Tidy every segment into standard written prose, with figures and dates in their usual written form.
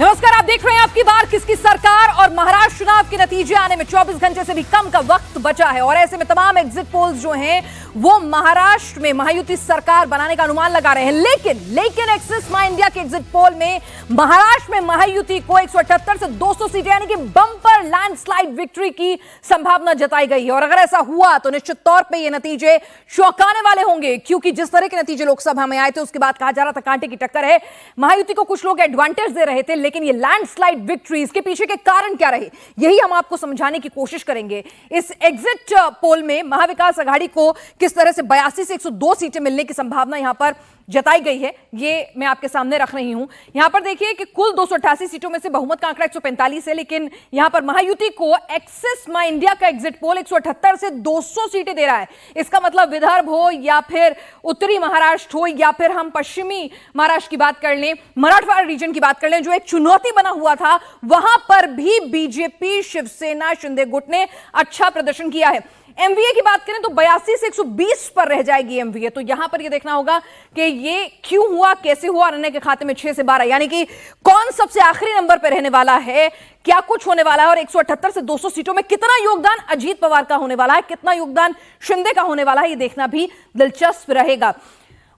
नमस्कार, आप देख रहे हैं आपकी बार किसकी सरकार। और महाराष्ट्र चुनाव के नतीजे आने में 24 घंटे से भी कम का वक्त बचा है और ऐसे में तमाम एग्जिट पोल्स जो हैं वो महाराष्ट्र में महायुति सरकार बनाने का अनुमान लगा रहे हैं। लेकिन एक्सिस माई इंडिया के एग्जिट पोल में महाराष्ट्र में महायुति को 178 से 200 सीटें यानी कि बंपर लैंडस्लाइड विक्ट्री की संभावना जताई गई है। और अगर ऐसा हुआ तो निश्चित तौर पर ये नतीजे चौंकाने वाले होंगे, क्योंकि जिस तरह के नतीजे लोकसभा में आए थे उसके बाद कहा जा रहा था कांटे की टक्कर है, महायुति को कुछ लोग एडवांटेज दे रहे थे, लेकिन ये लैंडस्लाइड विक्ट्रीज के पीछे के कारण क्या रहे यही हम आपको समझाने की कोशिश करेंगे। इस एग्जिट पोल में महाविकास आघाड़ी को किस तरह से 82 से 102 सीटें मिलने की संभावना यहां पर जताई गई है, ये मैं आपके सामने रख रही हूं। यहां पर देखिए कि कुल 288 सीटों में से बहुमत का आंकड़ा 145 है, लेकिन यहां पर महायुति को एक्सिस माई इंडिया का एग्जिट पोल 178 से 200 सीटें दे रहा है। इसका मतलब विदर्भ हो या फिर उत्तरी महाराष्ट्र हो या फिर हम पश्चिमी महाराष्ट्र की बात कर लें, मराठवाड़ा रीजन की बात कर लें, जो एक चुनौती बना हुआ था, वहां पर भी बीजेपी, शिवसेना, शिंदे गुट ने अच्छा प्रदर्शन किया है। एमवीए की बात करें तो 82 से 120 पर रह जाएगी एमवीए। तो यहां पर ये देखना होगा कि ये क्यों हुआ, कैसे हुआ। अन्य के खाते में 6 से 12 यानी कि कौन सबसे आखिरी नंबर पर रहने वाला है, क्या कुछ होने वाला है और 178 से 200 सीटों में कितना योगदान अजीत पवार का होने वाला है, कितना योगदान शिंदे का होने वाला है, ये देखना भी दिलचस्प रहेगा।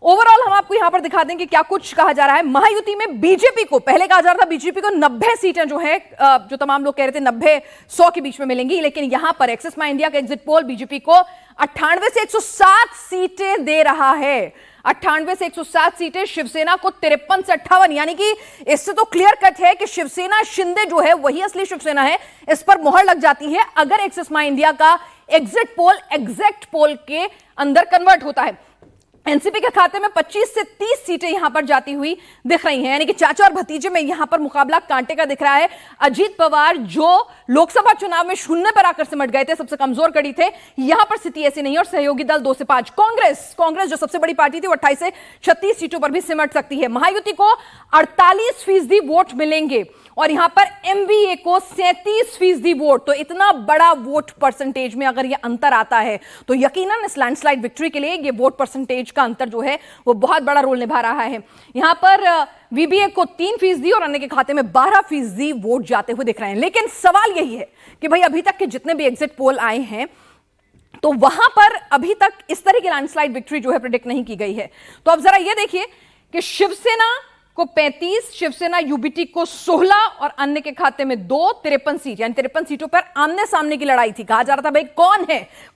ओवरऑल हम आपको यहां पर दिखा देंगे क्या कुछ कहा जा रहा है। महायुति में बीजेपी को पहले कहा जा रहा था बीजेपी को 90 सीटें जो है, जो तमाम लोग कह रहे थे 90-100 के बीच में मिलेंगी, लेकिन यहां पर एक्सिस माई इंडिया का एग्जिट पोल बीजेपी को 98 से 107 सीटें दे रहा है। 98 से 107 सीटें, शिवसेना को 53 से 58, यानी कि इससे तो क्लियर कट है कि शिवसेना शिंदे जो है वही असली शिवसेना है। इस पर मोहर लग जाती है अगर एक्सिस माई इंडिया का एग्जिट पोल एग्जैक्ट पोल के अंदर कन्वर्ट होता है। एनसीपी के खाते में 25 से 30 सीटें यहां पर जाती हुई दिख रही हैं, यानी कि चाचा और भतीजे में यहां पर मुकाबला कांटे का दिख रहा है। अजीत पवार जो लोकसभा चुनाव में शून्य पर आकर सिमट गए थे, सबसे कमजोर कड़ी थे, यहां पर स्थिति ऐसी नहीं है। और सहयोगी दल 2 से 5, कांग्रेस जो सबसे बड़ी पार्टी थी वो 28 से 36 सीटों पर भी सिमट सकती है। महायुति को 48% वोट मिलेंगे और यहां पर एमवीए को 37% वोट। तो इतना बड़ा वोट परसेंटेज में अगर यह अंतर आता है तो यकीनन इस लैंडस्लाइड विक्ट्री के लिए यह वोट परसेंटेज का अंतर जो है वो बहुत बड़ा रोल निभा रहा है। यहां पर वीबीए को 3% और अन्य के खाते में 12% वोट जाते हुए दिख रहे हैं। लेकिन सवाल यही है कि भाई अभी तक के जितने भी एग्जिट पोल आए हैं तो वहां पर अभी तक इस तरह की लैंडस्लाइड विक्ट्री जो है प्रेडिक्ट नहीं की गई है। तो अब जरा यह देखिए कि शिवसेना को 35, शिवसेना यूबीटी को 16 और अन्य के खाते में 2, 53 सीट, यानी 53 सीटों पर आमने सामने की लड़ाई थी। कहा जा रहा था भाई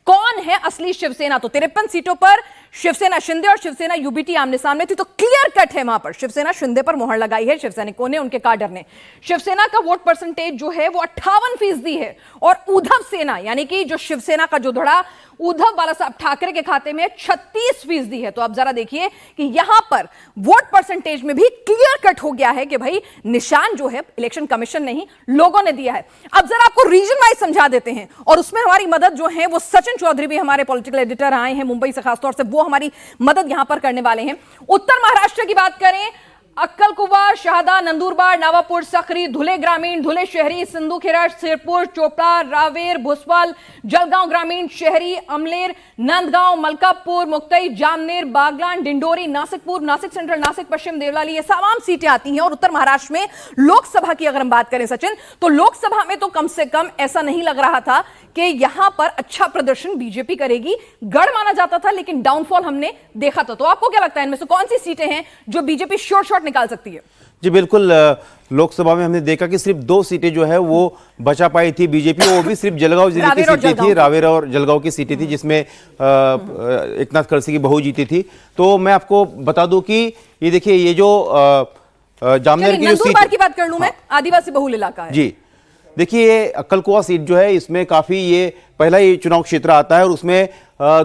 कौन है असली शिवसेना। तो 53 सीटों पर शिवसेना शिंदे और शिवसेना यूबीटी आमने सामने थी। तो क्लियर कट है वहां पर शिवसेना शिंदे पर मोहर लगाई है शिवसैनिकों ने, उनके काडर ने। शिवसेना का वोट परसेंटेज जो है वो 58% है और उद्धव सेना यानी कि जो शिवसेना का जो धड़ा उद्धव बाला साहब ठाकरे के खाते में 36% है। तो अब जरा देखिए कि यहां पर वोट परसेंटेज में भी क्लियर कट हो गया है कि भाई निशान जो है इलेक्शन कमीशन नहीं लोगों ने दिया है। अब जरा आपको रीजन वाइज समझा देते हैं और उसमें हमारी मदद जो है वो सचिन चौधरी भी हमारे पॉलिटिकल एडिटर आए हैं मुंबई से, खासतौर से वो हमारी मदद यहां पर करने वाले हैं। उत्तर महाराष्ट्र की बात करें, अक्कलकुवा, शहादा, नंदुरबार, नावापुर, सकरी, धुले ग्रामीण, धुले शहरी, सिंधुखेड़ा, सिरपुर, चोपड़ा, रावेर, भुसवल, जलगांव ग्रामीण, शहरी, अमलेर, नंदगांव, मलकापुर, मुक्तई, जामनेर, बागलान, डिंडोरी, नासिकपुर, नासिक सेंट्रल, नासिक पश्चिम, देवलाली, ये तमाम सीटें आती हैं। और उत्तर महाराष्ट्र में लोकसभा की अगर हम बात करें सचिन, तो लोकसभा में तो कम से कम ऐसा नहीं लग रहा था कि यहां पर अच्छा प्रदर्शन बीजेपी करेगी, गढ़ माना जाता था, लेकिन डाउनफॉल हमने देखा था। तो आपको क्या लगता है इनमें से कौन सी सीटें हैं जो बीजेपी श्योर शॉट निकाल सकती है? जी बिल्कुल, लोकसभा में हमने देखा कि सिर्फ 2 सीटें जो है वो बचा पाई थी बीजेपी, वो भी सिर्फ जलगांव जिले की सीटें थी, रावेर और जलगांव की सीटें थी, जिसमें एकनाथ खड़से की बहू जीती थी। तो मैं आपको बता दूं कि ये देखिए ये जो जामनेर की जो सीट की बात कर लूं मैं, आदिवासी बहुल इलाका है जी। देखिए ये अक्कलकुआ सीट जो है इसमें काफी ये पहला ये चुनाव क्षेत्र आता है और उसमें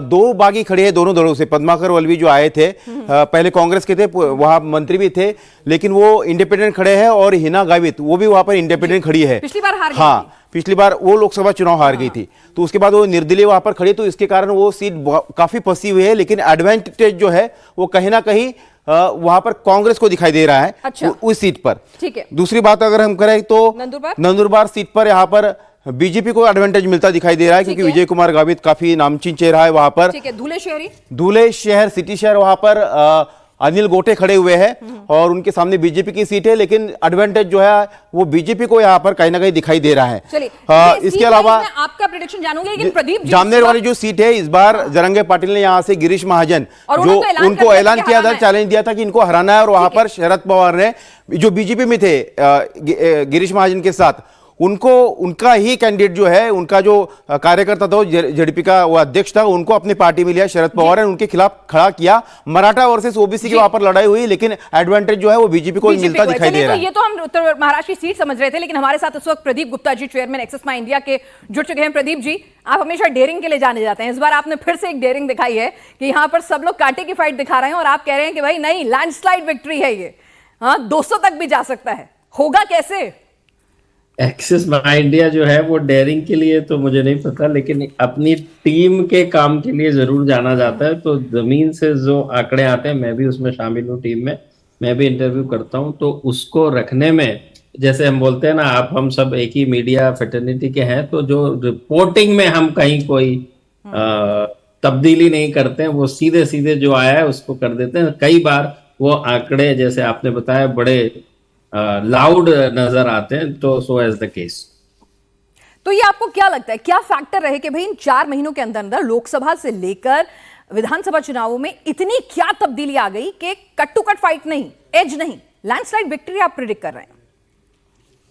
2 बागी खड़े हैं दोनों दलों से। पद्माकर वल्लवी जो आए थे पहले कांग्रेस के थे, वहां मंत्री भी थे, लेकिन वो इंडिपेंडेंट खड़े हैं और हिना गावित वो भी वहां पर इंडिपेंडेंट खड़ी है। पिछली बार हार गई। हाँ, पिछली बार वो लोकसभा चुनाव हार गई थी, तो उसके बाद वो निर्दलीय वहां पर खड़ी, तो इसके कारण वो सीट काफी फंसी हुई है। लेकिन एडवांटेज जो है वो कहीं ना कहीं वहां पर कांग्रेस को दिखाई दे रहा है। अच्छा। उस सीट पर। ठीक है। दूसरी बात अगर हम करें तो नंदुरबार सीट पर यहाँ पर बीजेपी को एडवांटेज मिलता दिखाई दे रहा है, क्योंकि विजय कुमार गावित काफी नामचीन चेहरा है वहां पर। ठीक है। धुले शहर, सिटी शहर वहां पर अनिल गोटे खड़े हुए हैं और उनके सामने बीजेपी की सीट है, लेकिन एडवांटेज जो है वो बीजेपी को यहाँ पर कहीं ना कहीं दिखाई दे रहा है। इसके अलावा आपका प्रेडिक्शन जानूंगा, लेकिन प्रदीप जी जामनेर वाली जो सीट है, इस बार जरंगे पाटिल ने यहाँ से गिरीश महाजन जो उनको ऐलान किया था, चैलेंज दिया था कि इनको हराना है, और वहां पर शरद पवार ने जो बीजेपी में थे गिरीश महाजन के साथ, उनको उनका ही कैंडिडेट जो है, उनका जो कार्यकर्ता था जेडीपी का वो अध्यक्ष था, उनको अपनी पार्टी में लिया शरद पवार ने, उनके खिलाफ खड़ा किया। मराठा वर्सेस ओबीसी की वहां पर लड़ाई हुई, लेकिन एडवांटेज जो है वो बीजेपी को मिलता दिखाई दे रहा है। ये तो हम उत्तर महाराष्ट्र की सीट समझ रहे थे, लेकिन हमारे साथ इस वक्त प्रदीप गुप्ता जी, चेयरमैन एक्सिस माई इंडिया के, जुड़ चुके हैं। प्रदीप जी, आप हमेशा डेयरिंग के लिए जाने जाते हैं, इस बार आपने फिर से एक डेयरिंग दिखाई है कि यहाँ पर सब लोग कांटे की फाइट दिखा रहे हैं और आप कह रहे हैं कि भाई नहीं, लैंडस्लाइड विक्ट्री है ये, हाँ 200 तक भी जा सकता है, होगा कैसे? एक्सिस माई इंडिया जो है वो डेयरिंग के लिए तो मुझे नहीं पता, लेकिन अपनी टीम के काम के लिए जरूर जाना जाता है। तो जमीन से जो आंकड़े आते हैं, मैं भी उसमें शामिल हूँ टीम में, मैं भी इंटरव्यू करता हूँ, तो उसको रखने में, जैसे हम बोलते हैं ना, आप हम सब एक ही मीडिया फेटर्निटी के हैं, तो जो रिपोर्टिंग में हम कहीं कोई तब्दीली नहीं करते हैं, वो सीधे सीधे जो आया है उसको कर देते हैं। कई बार वो आंकड़े, जैसे आपने बताया, बड़े लाउड नजर आते हैं, तो सो एज द केस। तो ये आपको क्या लगता है, क्या फैक्टर रहे कि भाई इन 4 महीनों के अंदर अंदर लोकसभा से लेकर विधानसभा चुनावों में इतनी क्या तब्दीली आ गई कि कट टू कट फाइट नहीं, एज नहीं, लैंडस्लाइड विक्ट्री आप प्रिडिक्ट कर रहे हैं?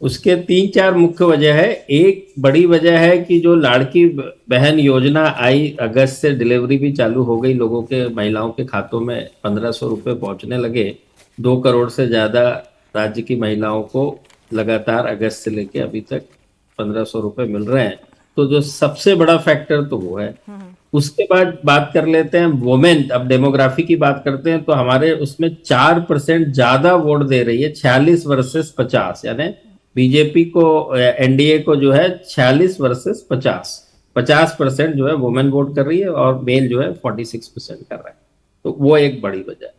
उसके 3-4 मुख्य वजह है। एक बड़ी वजह है कि जो लाड़की बहन योजना आई, अगस्त से डिलीवरी भी चालू हो गई, लोगों के, महिलाओं के खातों में 1500 रुपए पहुंचने लगे। 2 करोड़ से ज्यादा राज्य की महिलाओं को लगातार अगस्त से लेके अभी तक 1500 रुपए मिल रहे हैं, तो जो सबसे बड़ा फैक्टर तो वो है। उसके बाद बात कर लेते हैं वुमेन, अब डेमोग्राफी की बात करते हैं, तो हमारे उसमें 4% ज्यादा वोट दे रही है, 46 वर्सेस 50, यानी बीजेपी को, एनडीए को जो है 46 वर्सेस 50% जो है वुमेन वोट कर रही है, और मेल जो है 46% कर रहा है, तो वो एक बड़ी वजह है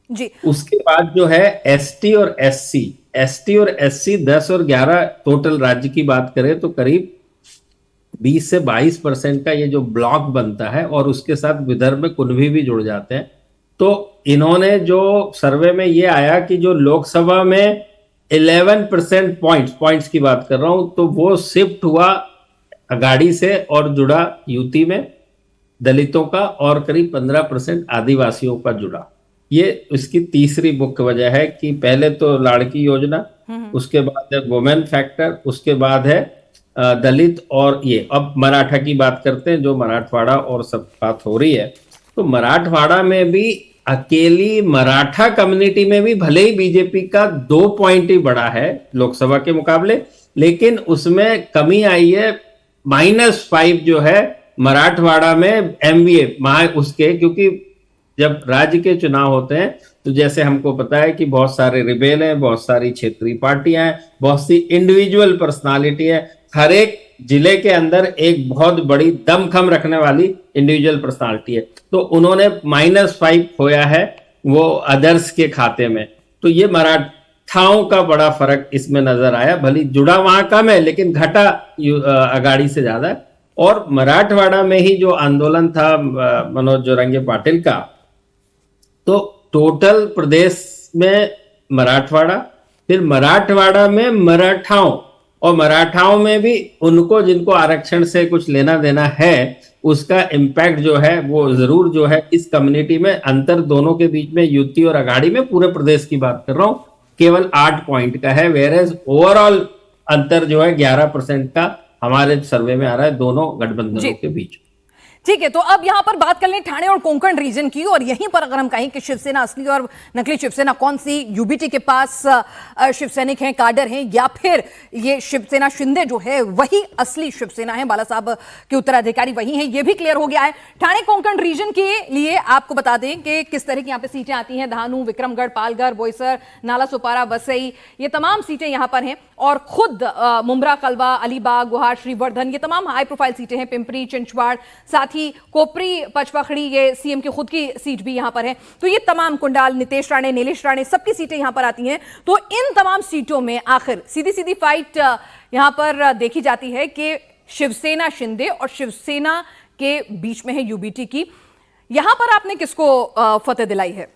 जी। उसके बाद जो है एसटी और एससी 10 और 11 टोटल राज्य की बात करें तो करीब 20 से 22% का ये जो ब्लॉक बनता है, और उसके साथ विदर्भ में कुणबी भी जुड़ जाते हैं। तो इन्होंने जो सर्वे में ये आया कि जो लोकसभा में 11% पॉइंट्स की बात कर रहा हूं, तो वो शिफ्ट हुआ अगाड़ी से और जुड़ा यूपी में दलितों का, और करीब 15% आदिवासियों का जुड़ा। ये इसकी तीसरी मुख्य वजह है कि पहले तो लाड़की योजना, उसके बाद है वुमेन फैक्टर, उसके बाद है दलित, और ये अब मराठा की बात करते हैं, जो मराठवाड़ा और सब बात हो रही है। तो मराठवाड़ा में भी अकेली मराठा कम्युनिटी में भी भले ही बीजेपी का 2 पॉइंट ही बढ़ा है लोकसभा के मुकाबले, लेकिन उसमें कमी आई है, -5 जो है मराठवाड़ा में MVA उसके, क्योंकि जब राज्य के चुनाव होते हैं तो जैसे हमको पता है कि बहुत सारे रिबेल हैं, बहुत सारी क्षेत्रीय पार्टियां हैं, बहुत सी इंडिविजुअल पर्सनालिटी है, हर एक जिले के अंदर एक बहुत बड़ी दमखम रखने वाली इंडिविजुअल पर्सनालिटी है। तो उन्होंने -5 खोया है वो अदर्स के खाते में, तो ये मराठाओं का बड़ा फर्क इसमें नजर आया। भली जुड़ा वहां कम है, लेकिन घटा अगाड़ी से ज्यादा है। और मराठवाड़ा में ही जो आंदोलन था मनोज जोरंगे पाटिल का, तो टोटल प्रदेश में मराठवाड़ा, फिर मराठवाड़ा में मराठाओं, और मराठाओं में भी उनको जिनको आरक्षण से कुछ लेना देना है, उसका इम्पैक्ट जो है वो जरूर जो है इस कम्युनिटी में, अंतर दोनों के बीच में यूपी और अगाड़ी में, पूरे प्रदेश की बात कर रहा हूं, केवल 8 पॉइंट का है, वेरेज ओवरऑल अंतर जो है 11% का हमारे सर्वे में आ रहा है दोनों गठबंधनों के बीच। ठीक है, तो अब यहां पर बात कर लें ठाणे और कोंकण रीजन की, और यहीं पर अगर हम कहें कि शिवसेना असली और नकली शिवसेना कौन सी, यूबीटी के पास शिवसैनिक हैं, काडर हैं, या फिर ये शिवसेना शिंदे जो है वही असली शिवसेना है, बाला साहब के उत्तराधिकारी वही हैं, ये भी क्लियर हो गया है। ठाणे कोंकण रीजन के लिए आपको बता दें कि किस तरह की यहाँ पे सीटें आती हैं। धानू, विक्रमगढ़, पालघर, बोईसर, नाला सुपारा, वसई, ये तमाम सीटें यहाँ पर हैं, और खुद मुंब्रा, कलवा, अलीबाग, गुहार, श्रीवर्धन, ये तमाम हाई प्रोफाइल सीटें हैं। पिंपरी, चिंचवाड़, साथ ही कोपरी, पचपखड़ी, ये सीएम की खुद की सीट भी यहां पर है। तो ये तमाम कुंडाल, नितेश राणे, नीलेश राणे, सबकी सीटें यहां पर आती हैं। तो इन तमाम सीटों में आखिर सीधी सीधी फाइट यहां पर देखी जाती है कि शिवसेना शिंदे और शिवसेना के बीच में है यूबीटी की। यहां पर आपने किसको फतेह दिलाई है?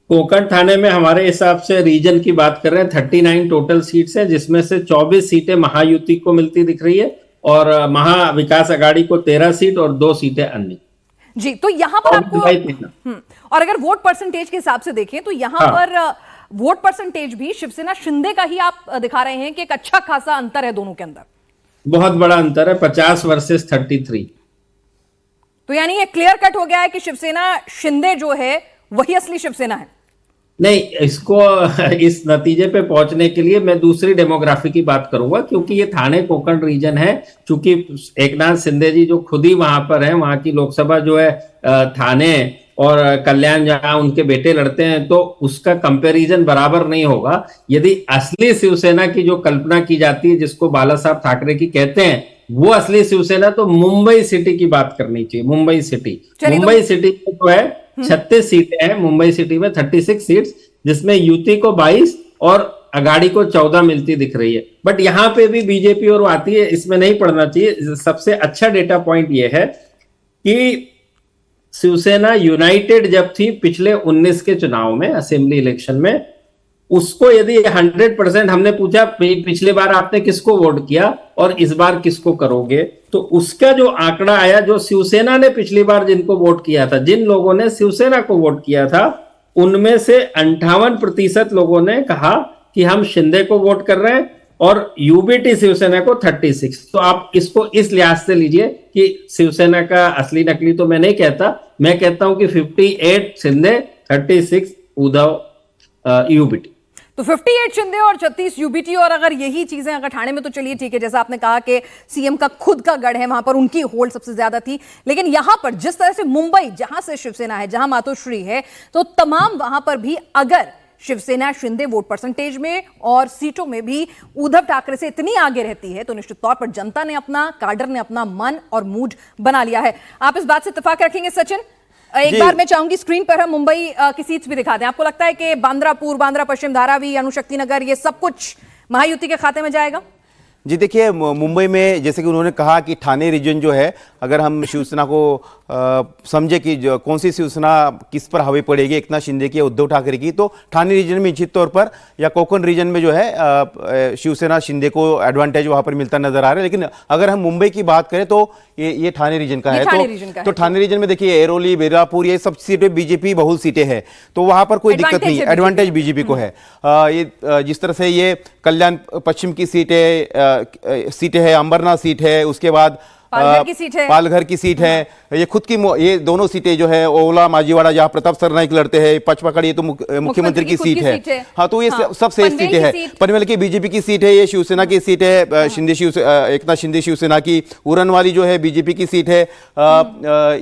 कोंकण थाने में हमारे हिसाब से रीजन की बात कर रहे हैं, 39 टोटल सीट्स हैं, जिसमें से 24 सीटें महायुति को मिलती दिख रही है और महा विकास अघाड़ी को 13 सीट और 2 सीटें अन्य। जी, तो यहां पर आपको और अगर वोट परसेंटेज के हिसाब से देखें तो यहां पर वोट परसेंटेज भी शिवसेना शिंदे का ही आप दिखा रहे हैं कि एक अच्छा खासा अंतर है दोनों के अंदर। बहुत बड़ा अंतर है, 50 वर्सेस 33। तो यानी ये क्लियर कट हो गया है कि शिवसेना शिंदे जो है वही असली शिवसेना है। नहीं, इसको इस नतीजे पे पहुंचने के लिए मैं दूसरी डेमोग्राफी की बात करूंगा, क्योंकि ये थाने कोंकण रीजन है। चूंकि एकनाथ शिंदे जी जो खुद ही वहां पर है, वहां की लोकसभा जो है थाने और कल्याण जहां उनके बेटे लड़ते हैं, तो उसका कंपैरिजन बराबर नहीं होगा। यदि असली शिवसेना की जो कल्पना की जाती है, जिसको बाला साहब ठाकरे की कहते हैं, वो असली शिवसेना, तो मुंबई सिटी की बात करनी चाहिए। मुंबई सिटी में जो है 36 सीटें हैं, मुंबई सिटी में 36 सीट्स, जिसमें युति को 22 और अघाड़ी को 14 मिलती दिख रही है। बट यहां पे भी बीजेपी और आती है, इसमें नहीं पढ़ना चाहिए। सबसे अच्छा डेटा पॉइंट यह है कि शिवसेना यूनाइटेड जब थी पिछले 19 के चुनाव में, असेंबली इलेक्शन में, उसको यदि 100% हमने पूछा पिछली बार आपने किसको वोट किया और इस बार किसको करोगे, तो उसका जो आंकड़ा आया, जो शिवसेना ने पिछली बार जिनको वोट किया था, जिन लोगों ने शिवसेना को वोट किया था, उनमें से 58% लोगों ने कहा कि हम शिंदे को वोट कर रहे हैं और यूबीटी शिवसेना को 36। तो आप इसको इस लिहाज से लीजिए कि शिवसेना का असली नकली तो मैं नहीं कहता, मैं कहता हूं कि 58 शिंदे, 36 उद्धव यूबीटी। तो 58 शिंदे और 36 यूबीटी। और अगर यही चीजें अगर ठाणे में, तो चलिए ठीक है, जैसा आपने कहा कि सीएम का खुद का गढ़ है, वहां पर उनकी होल्ड सबसे ज्यादा थी। लेकिन यहां पर जिस तरह से मुंबई, जहां से शिवसेना है, जहां मातोश्री है, तो तमाम वहां पर भी अगर शिवसेना शिंदे वोट परसेंटेज में और सीटों में भी उद्धव ठाकरे से इतनी आगे रहती है, तो निश्चित तौर पर जनता ने अपना, काडर ने अपना मन और मूड बना लिया है। आप इस बात से इत्तेफाक रखेंगे सचिन? एक बार मैं चाहूंगी स्क्रीन पर हम मुंबई की सीट्स भी दिखा दें। आपको लगता है कि बांद्रा पूर्व, बांद्रा पश्चिम, धारावी, अणुशक्ति नगर, ये सब कुछ महायुति के खाते में जाएगा? जी देखिए, मुंबई में जैसे कि उन्होंने कहा कि ठाणे रीजन जो है, अगर हम शिवसेना को समझे कि कौन सी शिवसेना किस पर हावी पड़ेगी, एकनाथ शिंदे की या उद्धव ठाकरे की, तो ठाणे रीजन में निश्चित तौर पर या कोंकण रीजन में जो है शिवसेना शिंदे को एडवांटेज वहां पर मिलता नजर आ रहा है। लेकिन अगर हम मुंबई की बात करें तो ये ठाणे रीजन का है। तो ठाणे रीजन में देखिए एरोली, बेरापुर, ये सब सीटें बीजेपी बहुल सीटें हैं, तो वहां पर कोई दिक्कत नहीं, एडवांटेज बीजेपी को है। ये जिस तरह से ये कल्याण पश्चिम की सीट है, अंबरनाथ सीट है, उसके बाद पालघर की सीट है, ये खुद की, ये दोनों सीटें जो है, ओला माजीवाड़ा जहां प्रताप सरनाइक लड़ते हैं, पचपकड़, ये तो मुख्यमंत्री की सीट है। हाँ, तो ये सब सेफ सीटें हैं। पनवेल की बीजेपी की सीट है, ये शिवसेना की सीट है, एकनाथ शिंदे शिवसेना की। उरन वाली जो है बीजेपी की सीट है।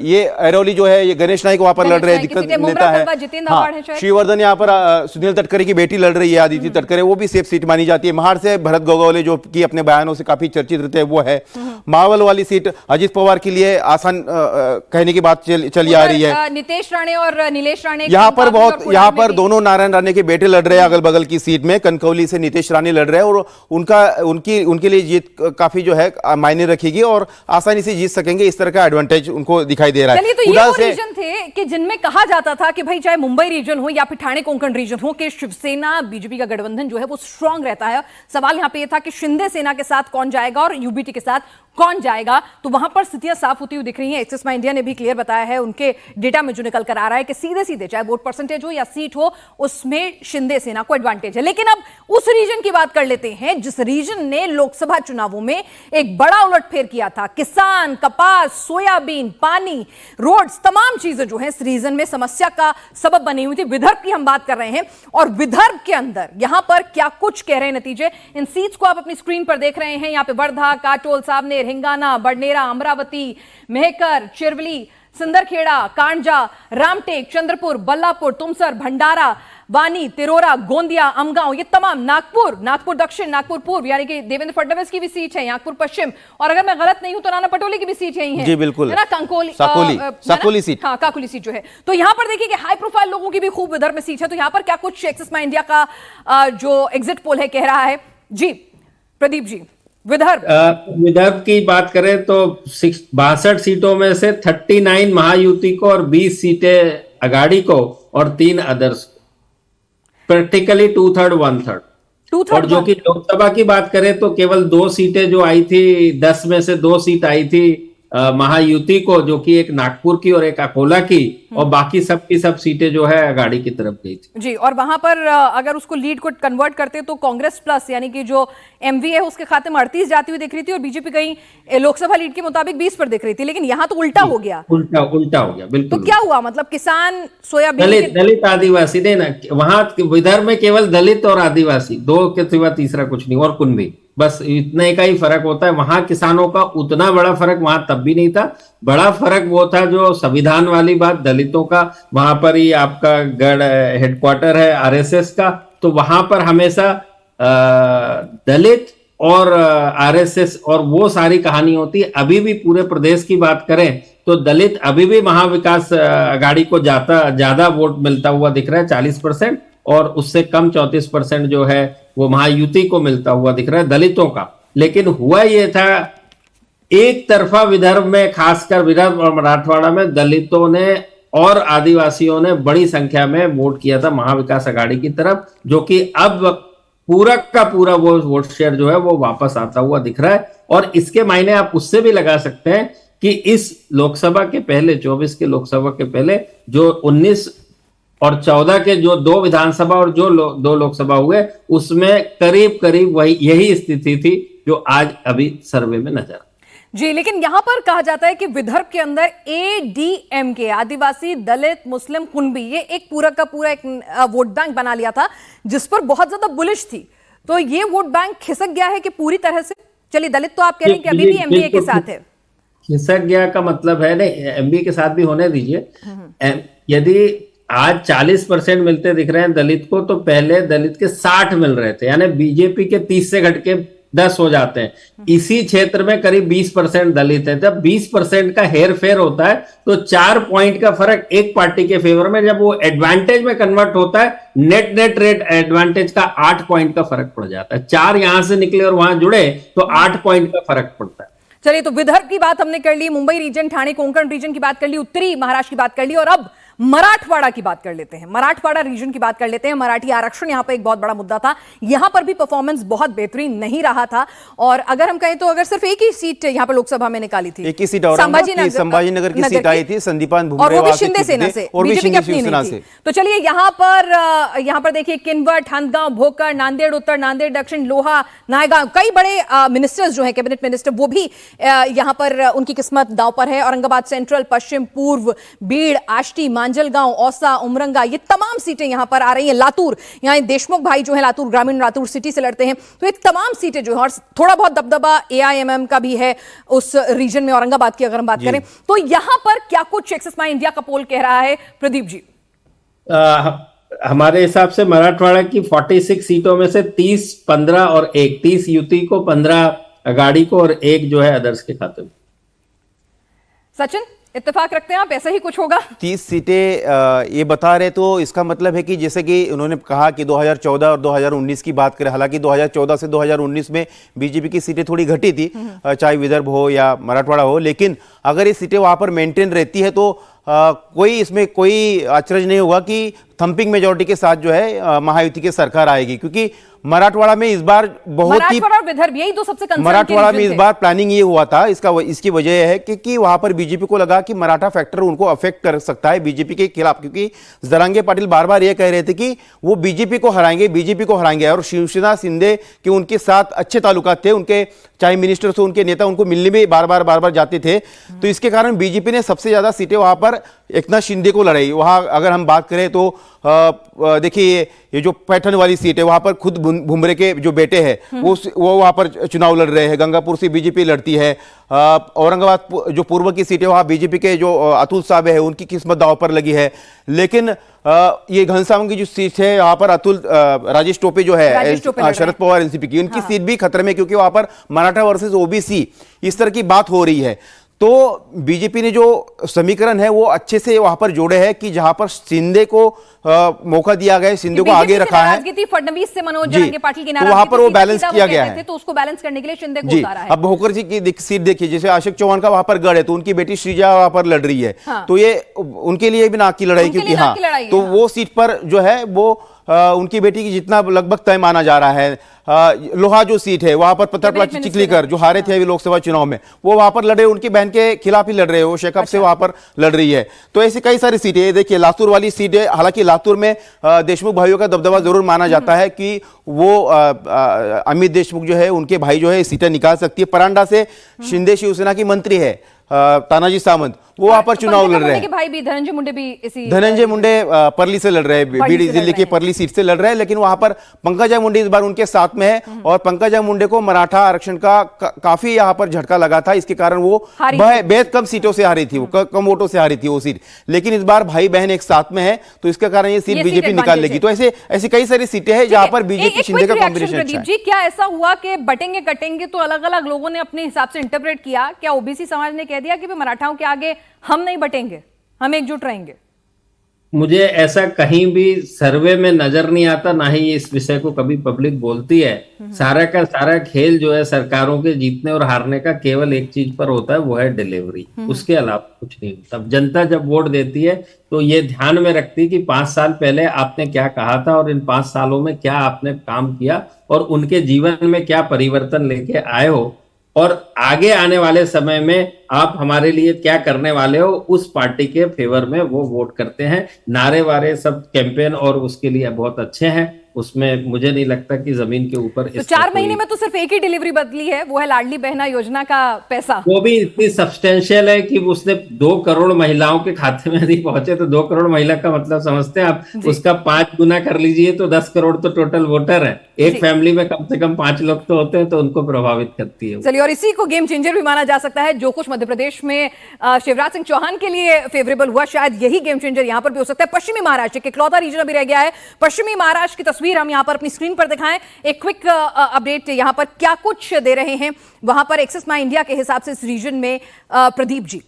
ये अरौली जो है, ये गणेश नाइक वहां पर लड़ रहे हैं, दिक्कत नेता है। श्रीवर्धन यहाँ पर सुनील तटकरे की बेटी लड़ रही है, आदित्य तटकरे, वो भी सेफ सीट मानी जाती है। महाड़ से भरत गोगावले जो कि अपने बयानों से काफी चर्चित रहते हैं, वो है। मावल वाली सीट अजित पवार के लिए आसान कहने की बात चली आ रही है। नितेश राणे और नीलेश राणे यहाँ पर दोनों नारायण राणे के बेटे लड़ रहे हैं अगल बगल की सीट में। कनकौली से नितेश राणे लड़ रहे हैं और उनके लिए जीत काफी जो है मायने रखेगी और आसानी से जीत सकेंगे, इस तरह का एडवांटेज उनको दिखाई दे रहा है। तो ये वो रीजन थे कि जिनमें कहा जाता था कि भाई चाहे मुंबई रीजन हो या फिर ठाणे कोंकण रीजन हो, कि शिवसेना बीजेपी का गठबंधन जो है वो स्ट्रांग रहता है। सवाल यहाँ पे ये था कि शिंदे सेना के साथ कौन जाएगा और यूबीटी के साथ कौन जाएगा। तो वहां पर स्थितियां साफ होती हुई दिख रही हैं। एक्सिस माई इंडिया ने भी क्लियर बताया है, उनके डेटा में जो निकल कर आ रहा है कि सीधे सीधे चाहे वोट परसेंटेज हो या सीट हो, उसमें शिंदे सेना को एडवांटेज है। लेकिन अब उस रीजन की बात कर लेते हैं जिस रीजन ने लोकसभा चुनावों में एक बड़ा उलटफेर किया था। किसान, कपास, सोयाबीन, पानी, रोड्स, तमाम चीजें जो है इस रीजन में समस्या का सबब बनी हुई थी। विदर्भ की हम बात कर रहे हैं और विदर्भ के अंदर यहां पर क्या कुछ कह रहे हैं नतीजे। इन सीट्स को आप अपनी स्क्रीन पर देख रहे हैं। यहां पे वर्धा, काटोल, सावनेर, हिंगाना, बडनेरा, अमरावती, मेहकर, चिरवली, सिंदरखेड़ा, कांडजा, रामटेक, चंद्रपुर, बल्लापुर, तुमसर, भंडारा, वानी, तिरोरा, गोंदिया, अमगांव, ये तमाम, नागपुर दक्षिण, नागपुर पूर्व, यानी कि देवेंद्र फडणवीस की भी सीट है, नागपुर पश्चिम, और अगर मैं गलत नहीं हूं तो नाना पटोले की भी सीट यही है। जी बिल्कुल, है ना, साकोली सीट। हाँ, काकोली सीट जो है। तो यहां पर देखिए कि हाई प्रोफाइल लोगों की भी खूब विदर्भ में सीट है। तो यहां पर क्या कुछ एक्सिस माई इंडिया का जो एग्जिट पोल है कह रहा है। जी प्रदीप जी, विदर्भ की बात करें तो 62 सीटों में से 39 महायुति को और 20 सीटें अघाड़ी को और 3 अदर्स को। प्रैक्टिकली 2/3 1/3। 2/3 और जो कि लोकसभा की बात करें तो केवल 2 सीटें जो आई थी, 10 में से 2 सीट आई थी महायुति को, जो कि एक नागपुर की और एक अकोला की, और बाकी सब की सब सीटें जो है अगाड़ी की तरफ गई थी जी। और वहां पर अगर उसको लीड को कन्वर्ट करते तो कांग्रेस प्लस यानी कि जो एमवी है उसके खाते में 38 जाती हुई दिख रही थी और बीजेपी कहीं लोकसभा लीड के मुताबिक 20 पर दिख रही थी, लेकिन यहाँ तो उल्टा हो गया। उल्टा हो गया, बिल्कुल। तो क्या हुआ, मतलब किसान सोयाबीन दलित आदिवासी ने ना, वहां विदर्भ में केवल दलित और आदिवासी, 2 के सिवा तीसरा कुछ नहीं, और कुनबी, बस इतने का ही फर्क होता है। वहां किसानों का उतना बड़ा फर्क वहां तब भी नहीं था। बड़ा फर्क वो था जो संविधान वाली बात, दलितों का, वहां पर ही आपका गढ़ हेडक्वार्टर है आरएसएस का, तो वहां पर हमेशा दलित और आरएसएस और वो सारी कहानी होती है। अभी भी पूरे प्रदेश की बात करें तो दलित अभी भी महाविकास आघाड़ी को ज्यादा वोट मिलता हुआ दिख रहा है, 40%, और उससे कम 34% जो है वो महायुति को मिलता हुआ दिख रहा है दलितों का। लेकिन हुआ ये था, एक तरफा विदर्भ में, खासकर विदर्भ और मराठवाड़ा में दलितों ने और आदिवासियों ने बड़ी संख्या में वोट किया था महाविकास आघाड़ी की तरफ, जो कि अब पूरा का पूरा वो वोट शेयर जो है वो वापस आता हुआ दिख रहा है। और इसके मायने आप उससे भी लगा सकते हैं कि इस लोकसभा के पहले, 24 के लोकसभा के पहले, जो 19 और 14 के जो 2 विधानसभा और जो 2 लोकसभा हुए, उसमें करीब करीब वही यही स्थिति थी जो आज अभी सर्वे में नजर जी। लेकिन यहां पर कहा जाता है कि विदर्भ के अंदर एडीएमके, आदिवासी दलित मुस्लिम कुनबी, ये एक पूरा का पूरा एक वोट बैंक बना लिया था जिस पर बहुत ज्यादा बुलिश थी। तो ये वोट बैंक खिसक गया है कि पूरी तरह से, चलिए दलित तो आप कह रहे हैं कि अभी भी एमबीए के साथ है। खिसक गया का मतलब है, नहीं, एमबीए के साथ भी होने दीजिए। यदि आज 40% मिलते दिख रहे हैं दलित को, तो पहले दलित के 60 मिल रहे थे, यानी बीजेपी के 30 से घट के 10 हो जाते हैं। इसी क्षेत्र में करीब 20% दलित है। जब 20% का हेर फेर होता है तो 4 पॉइंट का फर्क एक पार्टी के फेवर में, जब वो एडवांटेज में कन्वर्ट होता है, नेट रेट एडवांटेज का 8 पॉइंट का फर्क पड़ जाता है। 4 यहां से निकले और वहां जुड़े तो 8 पॉइंट का फर्क पड़ता है। चलिए, तो विदर्भ की बात हमने कर ली, मुंबई रीजन, ठाणे कोंकण रीजन की बात कर ली, उत्तरी महाराष्ट्र की बात कर ली, और अब मराठवाड़ा की बात कर लेते हैं। मराठवाड़ा रीजन की बात कर लेते हैं। मराठी आरक्षण यहां पर एक बहुत बड़ा मुद्दा था। यहां पर भी परफॉर्मेंस बहुत बेहतरीन नहीं रहा था। और अगर हम कहें तो अगर सिर्फ एक ही सीट यहां पर लोकसभा में निकाली थी, एक ही सीट संभाजीनगर की सीट आई थी, संदीपान और वो भी शिंदे सेना से, बीजेपी की अपनी नहीं थी। तो चलिए यहां पर देखिए किनवट, हंदगांव, भोकर, नांदेड़ उत्तर, नांदेड़ दक्षिण, लोहा, नायगांव, कई बड़े मिनिस्टर्स जो है, कैबिनेट मिनिस्टर, वो भी यहां पर उनकी किस्मत दांव पर है। औरंगाबाद सेंट्रल, पश्चिम, पूर्व, बीड़, आष्टी, मांजलगांव, औसा, उमरंगा, ये तमाम सीटें यहां पर आ रही हैं। लातूर, यहां देशमुख भाई जो है लातूर ग्रामीण, लातूर सिटी से लड़ते हैं। तो ये तमाम सीटें जो है, और थोड़ा बहुत दबदबा एआईएमएम का भी है उस रीजन में, औरंगाबाद की अगर हम बात करें तो यहां पर क्या कुछ एक्सिस माई इंडिया का पोल कह रहा है, प्रदीप जी? हमारे हिसाब से मराठवाड़ा की 46 सीटों में से 30, 15 और 1, 30 युति को, 15 अगाड़ी को और 1 जो है अदर्स के खाते में। सचिन, इत्तेफाक रखते हैं आप, ऐसा ही कुछ होगा? 30 सीटें ये बता रहे, तो इसका मतलब है कि जैसे कि उन्होंने कहा कि 2014 और 2019 की बात करें, हालांकि 2014 से 2019 में बीजेपी की सीटें थोड़ी घटी थी, चाहे विदर्भ हो या मराठवाड़ा हो, लेकिन अगर ये सीटें वहां पर मेंटेन रहती है तो कोई इसमें कोई अचरज नहीं होगा कि थंपिंग मेजोरिटी के साथ जो है महायुति की सरकार आएगी, क्योंकि मराठवाड़ा में इस बार बहुत ही, विदर्भ यही तो सबसे कंसर्न मराठवाड़ा में इस बार प्लानिंग ये हुआ था, इसकी वजह है कि वहां पर बीजेपी को लगा कि मराठा फैक्टर उनको अफेक्ट कर सकता है बीजेपी के खिलाफ, क्योंकि जरांगे पाटिल बार बार ये कह रहे थे कि वो बीजेपी को हराएंगे, और शिवसेना शिंदे के उनके साथ अच्छे ताल्लुकात थे, उनके चाहे मिनिस्टर से उनके नेता उनको मिलने में बार बार जाते थे। तो इसके कारण बीजेपी ने सबसे ज्यादा सीटें वहां पर एकनाथ शिंदे को लड़ाई। वहां अगर हम बात करें तो देखिए ये जो पैठन वाली सीट है, वहां पर खुद भुमरे के जो बेटे हैं वो वहां पर चुनाव लड़ रहे हैं। गंगापुर से बीजेपी लड़ती है। औरंगाबाद जो पूर्व की सीट है, वहां बीजेपी के जो अतुल साहब है उनकी किस्मत दांव पर लगी है। लेकिन ये घनसावंग की जो सीट है, वहां पर अतुल राजेश टोपे जो है, शरद पवार एनसीपी की, उनकी सीट भी खतरे में, क्योंकि वहां पर मराठा वर्सेस ओबीसी इस तरह की बात हो रही है। तो बीजेपी ने जो समीकरण है वो अच्छे से वहां पर जोड़े हैं कि जहां पर शिंदे को मौका दिया गया है, शिंदे को आगे रखा है। फडणवीस से मनोज जरांगे पाटिल की नाराजगी, तो वहां पर वो बैलेंस किया गया है, तो उसको बैलेंस करने के लिए शिंदे को उतारा है। अब भोकर जी की सीट देखिए, जैसे अशोक चौहान का वहां पर गढ़ है, तो उनकी बेटी श्रीजा वहां पर लड़ रही है। तो ये उनके लिए भी नाक की लड़ाई, क्योंकि हाँ, तो वो सीट पर जो है वो उनकी बेटी की जितना लगभग तय माना जा रहा है। लोहा जो सीट है वहां पर पत्थरपला चिखलीकर जो हारे थे अभी लोकसभा चुनाव में, वो वहां पर लड़े, उनकी बहन के खिलाफ ही लड़ रहे हैं, वो शेखप से वहां पर लड़ रही है। तो ऐसी कई सारी सीटें हैं। देखिए लातूर वाली सीट है, हालांकि लातूर में देशमुख भाइयों का दबदबा जरूर माना जाता है कि वो अमित देशमुख जो है उनके भाई जो है सीटें निकाल सकती है। परांडा से शिंदे शिवसेना की मंत्री है तानाजी सावंत, वो वहां पर चुनाव लड़ रहे हैं। भाई भी धनंजय मुंडे भी इसी धनंजय मुंडे परली से लड़ रहे हैं, बीड जिले की परली सीट से लड़ रहे हैं, लेकिन वहां पर पंकजा मुंडे इस बार उनके साथ में है और पंकजा मुंडे को मराठा आरक्षण का काफी यहां पर झटका लगा था। इसके कारण वो बेहद कम सीटों से हारी थी, वो कम वोटों से हारी थी वो सीट, लेकिन इस बार भाई बहन एक साथ में है तो इसके कारण ये सीट बीजेपी निकाल लेगी। तो ऐसी कई सारी सीटें हैं जहां पर बीजेपी शिंदे का कॉम्बिनेशन अच्छा है। जी, क्या ऐसा हुआ कि बटेंगे कटेंगे तो अलग अलग लोगों ने अपने हिसाब से इंटरप्रेट किया? क्या ओबीसी समाज ने कह दिया कि मराठाओं के आगे हम नहीं बटेंगे, हम एकजुट रहेंगे? मुझे ऐसा कहीं भी सर्वे में नजर नहीं आता, ना ही इस विषय को कभी पब्लिक बोलती है। सारा का सारा खेल जो है सरकारों के जीतने और हारने का केवल एक चीज पर होता है, वो है डिलीवरी, उसके अलावा कुछ नहीं होता। जनता जब वोट देती है तो ये ध्यान में रखती है कि 5 साल पहले आपने क्या कहा था और इन 5 सालों में क्या आपने काम किया और उनके जीवन में क्या परिवर्तन लेके आए हो और आगे आने वाले समय में आप हमारे लिए क्या करने वाले हो, उस पार्टी के फेवर में वो वोट करते हैं। नारे वारे सब कैंपेन और उसके लिए बहुत अच्छे हैं, उसमें मुझे नहीं लगता कि जमीन के ऊपर तो 4 महीने में तो सिर्फ एक ही डिलीवरी बदली है, वो है लाडली बहना योजना का पैसा। वो भी इतनी सब्सटेंशियल है कि उसने 2 करोड़ महिलाओं के खाते में यदि पहुंचे तो 2 करोड़ महिला का मतलब समझते हैं आप, उसका 5 गुना कर लीजिए तो 10 करोड़ तो टोटल वोटर है। एक फैमिली में कम से कम 5 लोग तो होते हैं, तो उनको प्रभावित करती है। चलिए, और इसी को गेम चेंजर भी माना जा सकता है। जो कुछ मध्य प्रदेश में शिवराज सिंह चौहान के लिए फेवरेबल हुआ, शायद यही गेम चेंजर यहां पर भी हो सकता है। पश्चिमी महाराष्ट्र के इकलौता रीजन अभी रह गया है। पश्चिमी महाराष्ट्र की तस्वीर हम यहां पर अपनी स्क्रीन पर दिखाएं। एक क्विक अपडेट यहां पर क्या कुछ दे रहे हैं वहां पर एक्सेस माई इंडिया के हिसाब से इस रीजन में। प्रदीप जी,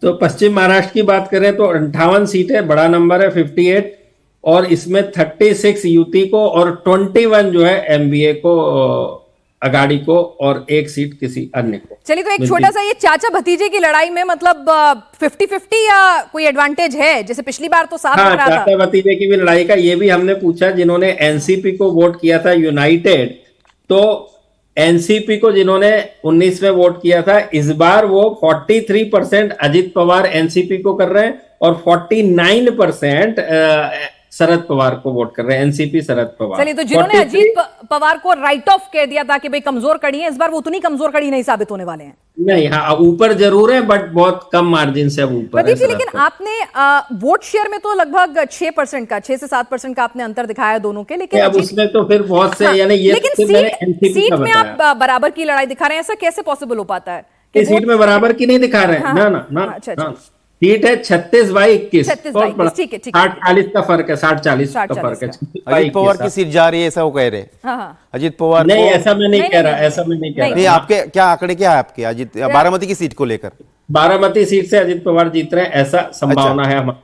तो पश्चिम महाराष्ट्र की बात करें तो 58 सीटें, बड़ा नंबर है 58, और इसमें 36 यूटी को और 21 जो है एमबीए को, अगाड़ी को, और 1 सीट किसी अन्य को। चलिए, तो एक छोटा सा ये चाचा भतीजे की लड़ाई में मतलब 50-50 या कोई एडवांटेज है? जैसे पिछली बार तो साफ हो रहा था। चाचा भतीजे की भी लड़ाई का ये भी हमने पूछा, जिन्होंने एनसीपी को वोट किया था यूनाइटेड, तो एनसीपी को जिन्होंने 19 में वोट किया था, इस बार वो 43% अजित पवार एनसीपी को कर रहे हैं और 49% शरद पवार को वोट कर रहे हैं, एनसीपी शरद पवार। चलिए, तो जिन्होंने अजीत पवार को राइट ऑफ कह दिया था कि भाई कमजोर कड़ी है, इस बार वो उतनी कमजोर कड़ी नहीं साबित होने वाले हैं। नहीं, हाँ ऊपर जरूर है बट बहुत कम मार्जिन से अब ऊपर प्रदीप जी, लेकिन आपने वोट शेयर में तो लगभग 6% का, 6 से 7% का आपने अंतर दिखाया दोनों के, लेकिन अब उसमें तो फिर बहुत से, यानी ये लेकिन सीट में आप बराबर की लड़ाई दिखा रहे हैं, ऐसा कैसे पॉसिबल हो पाता है? सीट में बराबर की नहीं दिखा रहे हैं, ना सीट है 36/21, 60-40 का फर्क है, 60-40 का फर्क है। अजित पवार की सीट जा रही है, ऐसा वो कह रहे हैं। अजित पवार नहीं, ऐसा मैं नहीं कह रहा, ऐसा मैं नहीं कह रहा। नहीं, आपके क्या आंकड़े क्या है आपके अजित बारामती की सीट को लेकर? बारामती सीट से अजित पवार जीत रहे हैं, ऐसा संभावना है हमारे।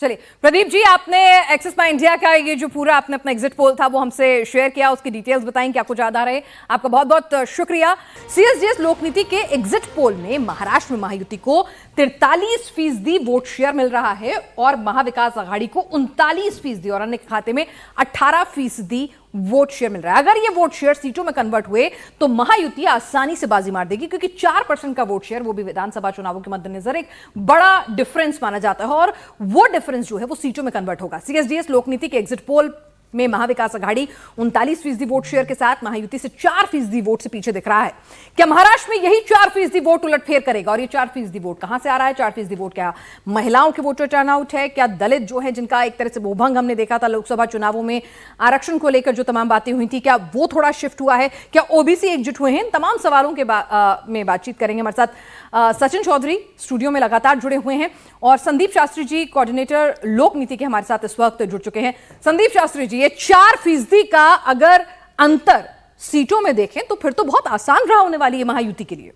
चलिए प्रदीप जी, आपने एक्सेस माई इंडिया का ये जो पूरा आपने अपना एग्जिट पोल था वो हमसे शेयर किया, उसकी डिटेल्स बताएं, क्या कुछ याद आ रहे हैं? आपका बहुत बहुत शुक्रिया। सीएसडीएस लोकनीति के एग्जिट पोल में महाराष्ट्र में महायुति को 43% वोट शेयर मिल रहा है और महाविकास आघाड़ी को 39% और अन्य खाते में 18% वोट शेयर मिल रहा है। अगर ये वोट शेयर सीटों में कन्वर्ट हुए तो महायुति आसानी से बाजी मार देगी, क्योंकि 4% का वोट शेयर, वो भी विधानसभा चुनावों के मद्देनजर, एक बड़ा डिफरेंस माना जाता है और वो डिफरेंस जो है वो सीटों में कन्वर्ट होगा। सीएसडीएस लोकनीति के एग्जिट पोल में महाविकास आघाड़ी 39% वोट शेयर के साथ महायुति से 4% वोट से पीछे दिख रहा है। क्या महाराष्ट्र में यही 4% वोट उलटफेर करेगा? और ये 4% वोट कहां से आ रहा है? 4% वोट क्या महिलाओं के वोटर टर्नआउट है? क्या दलित जो है, जिनका एक तरह से मोहभंग हमने देखा था लोकसभा चुनावों में, आरक्षण को लेकर जो तमाम बातें हुई थी, क्या वो थोड़ा शिफ्ट हुआ है? क्या ओबीसी एकजुट हुए हैं? तमाम सवालों के में बातचीत करेंगे। हमारे साथ सचिन चौधरी स्टूडियो में लगातार जुड़े हुए हैं और संदीप शास्त्री जी, कोऑर्डिनेटर लोक नीति के, हमारे साथ इस वक्त जुड़ चुके हैं। संदीप शास्त्री जी, ये 4% का अगर अंतर सीटों में देखें तो फिर तो बहुत आसान रहा होने वाली है महायुति के लिए।